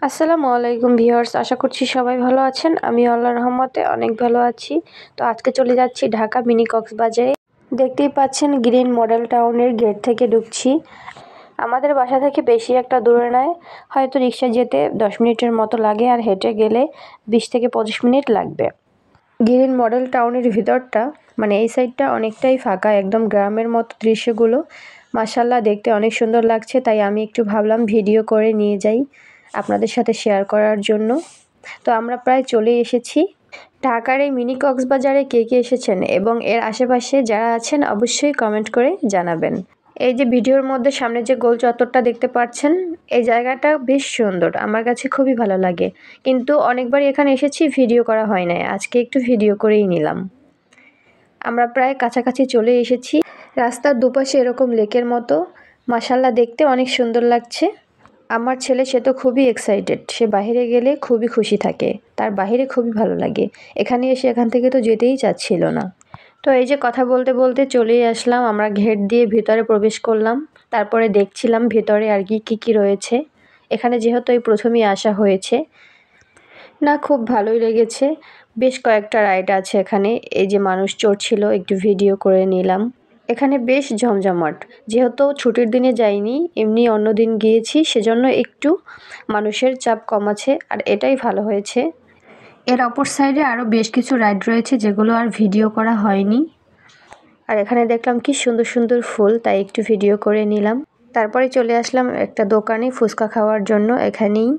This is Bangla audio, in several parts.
আসসালামু আলাইকুম ভিউয়ার্স, আশা করছি সবাই ভালো আছেন। আমি আল্লাহর রহমতে অনেক ভালো আছি। তো আজকে চলে যাচ্ছি ঢাকা মিনি কক্সবাজারে। দেখতেই পাচ্ছেন গ্রিন মডেল টাউনের গেট থেকে ঢুকছি। আমাদের বাসা থেকে বেশি একটা দূরে নয়, হয়তো রিক্সা যেতে 10 মিনিটের মতো লাগে, আর হেঁটে গেলে 20 থেকে 25 মিনিট লাগবে। গ্রিন মডেল টাউনের ভিতরটা মানে এই সাইডটা অনেকটাই ফাঁকা, একদম গ্রামের মতো দৃশ্যগুলো। মাশাআল্লাহ, দেখতে অনেক সুন্দর লাগছে, তাই আমি একটু ভাবলাম ভিডিও করে নিয়ে যাই আপনাদের সাথে শেয়ার করার জন্য। তো আমরা প্রায় চলে এসেছি। ঢাকার এই মিনি কক্সবাজারে কে কে এসেছেন এবং এর আশেপাশে যারা আছেন অবশ্যই কমেন্ট করে জানাবেন। এই যে ভিডিওর মধ্যে সামনে যে গোল চত্বরটা দেখতে পাচ্ছেন, এই জায়গাটা বেশ সুন্দর, আমার কাছে খুবই ভালো লাগে। কিন্তু অনেকবার এখানে এসেছি, ভিডিও করা হয় নাই, আজকে একটু ভিডিও করেই নিলাম। আমরা প্রায় কাছাকাছি চলে এসেছি। রাস্তার দুপাশে এরকম লেকের মতো, মাশাআল্লাহ দেখতে অনেক সুন্দর লাগছে। আমার ছেলে সে তো খুবই এক্সাইটেড, সে বাইরে গেলে খুবই খুশি থাকে, তার বাইরে খুবই ভালো লাগে। এখানে এসে এখান থেকে তো যেতেই চাচ্ছিল না। তো এই যে কথা বলতে বলতে চলেই আসলাম, আমরা গেট দিয়ে ভিতরে প্রবেশ করলাম। তারপরে দেখছিলাম ভেতরে আর কি রয়েছে। এখানে যেহেতু এই প্রথমেই আসা হয়েছে, না খুব ভালোই লেগেছে। বেশ কয়েকটা রাইড আছে এখানে, এই যে মানুষ চড়ছিল, একটু ভিডিও করে নিলাম। এখানে বেশ জমজমাট, যেহেতু ছুটির দিনে যাইনি, এমনি অন্য দিন গিয়েছি, সেজন্য একটু মানুষের চাপ কম আছে, আর এটাই ভালো হয়েছে। এর অপর সাইডে আরও বেশ কিছু রাইড রয়েছে যেগুলো আর ভিডিও করা হয়নি। আর এখানে দেখলাম কি সুন্দর সুন্দর ফুল, তাই একটু ভিডিও করে নিলাম। তারপরে চলে আসলাম একটা দোকানে ফুচকা খাওয়ার জন্য এখানেই।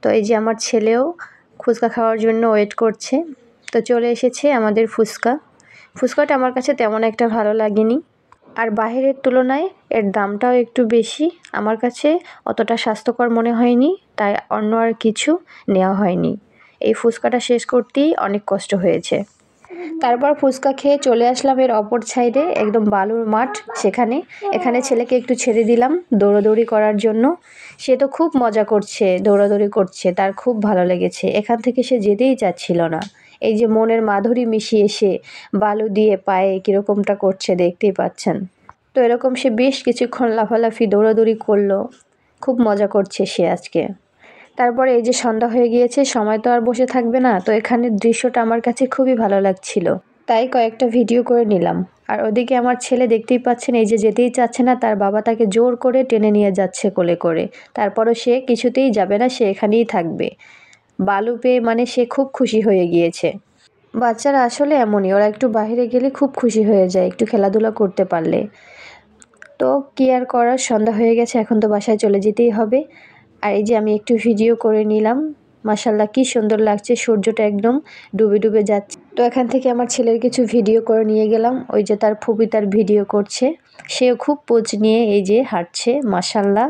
তো এই যে আমার ছেলেও ফুচকা খাওয়ার জন্য ওয়েট করছে। তো চলে এসেছে আমাদের ফুচকাটা আমার কাছে তেমন একটা ভালো লাগেনি, আর বাইরের তুলনায় এর দামটাও একটু বেশি। আমার কাছে অতটা স্বাস্থ্যকর মনে হয়নি, তাই অন্য আর কিছু নেওয়া হয়নি। এই ফুচকাটা শেষ করতেই অনেক কষ্ট হয়েছে। তারপর ফুচকা খেয়ে চলে আসলাম এর অপর সাইডে, একদম বালুর মাঠ সেখানে। এখানে ছেলেকে একটু ছেড়ে দিলাম দৌড়াদৌড়ি করার জন্য। সে তো খুব মজা করছে, দৌড়াদৌড়ি করছে, তার খুব ভালো লেগেছে। এখান থেকে সে যেতেই চাচ্ছিল না। এই যে মনের মাধুরী মিশিয়ে সে বালু দিয়ে পায়ে কীরকমটা করছে দেখতেই পাচ্ছেন। তো এরকম সে বেশ কিছুক্ষণ লাফালাফি দৌড়াদৌড়ি করলো, খুব মজা করছে সে আজকে। তারপরে এই যে সন্ধ্যা হয়ে গিয়েছে, সময় তো আর বসে থাকবে না, তো এখানের দৃশ্যটা আমার কাছে খুবই ভালো লাগছিল, তাই কয়েকটা ভিডিও করে নিলাম। আর ওদিকে আমার ছেলে দেখতেই পাচ্ছেন, এই যে যেতেই চাচ্ছে না, তার বাবা তাকে জোর করে টেনে নিয়ে যাচ্ছে কোলে করে। তারপরও সে কিছুতেই যাবে না, সে এখানেই থাকবে। বালু পেয়ে মানে সে খুব খুশি হয়ে গিয়েছে। বাচ্চারা আসলে এমনই, ওরা একটু বাইরে গেলে খুব খুশি হয়ে যায় একটু খেলাধুলা করতে পারলে। তো কি আর করার, সন্ধ্যা হয়ে গেছে, এখন তো বাসায় চলে যেতেই হবে। আর এই যে আমি একটু ভিডিও করে নিলাম। মাশাআল্লাহ কি সুন্দর লাগছে, সূর্যটা একদম ডুবে ডুবে যাচ্ছে। তো এখান থেকে আমার ছেলের কিছু ভিডিও করে নিয়ে গেলাম। ওই যে তার ফুপি তার ভিডিও করছে, সেও খুব পোজ নিয়ে এই যে হাঁটছে। মাশাআল্লাহ,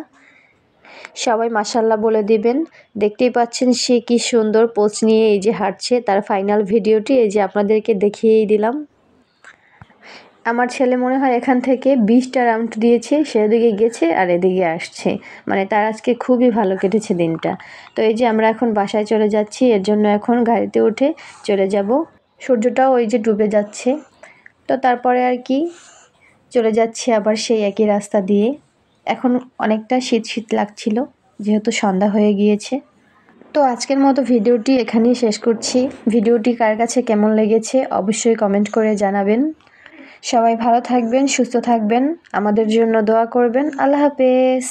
সবাই মাশাআল্লাহ বলে দিবেন। দেখতেই পাচ্ছেন সে কি সুন্দর পোজ নিয়ে এই যে হাঁটছে। তার ফাইনাল ভিডিওটি এই যে আপনাদেরকে দেখিয়েই দিলাম। আমার ছেলে মনে হয় এখান থেকে 20টা রাউন্ড দিয়েছে, সেদিকে গেছে আর এদিকে আসছে, মানে তার আজকে খুবই ভালো কেটেছে দিনটা। তো এই যে আমরা এখন বাসায় চলে যাচ্ছি, এর জন্য এখন গাড়িতে উঠে চলে যাব। সূর্যটাও ওই যে ডুবে যাচ্ছে। তো তারপরে আর কি চলে যাচ্ছি আবার সেই একই রাস্তা দিয়ে। এখন অনেকটা শীত শীত লাগছিল, যেহেতু সন্ধ্যা হয়ে গিয়েছে। তো আজকের মতো ভিডিওটি এখানেই শেষ করছি। ভিডিওটি কার কাছে কেমন লেগেছে অবশ্যই কমেন্ট করে জানাবেন। সবাই ভালো থাকবেন, সুস্থ থাকবেন, আমাদের জন্য দোয়া করবেন। আল্লাহ হাফেজ।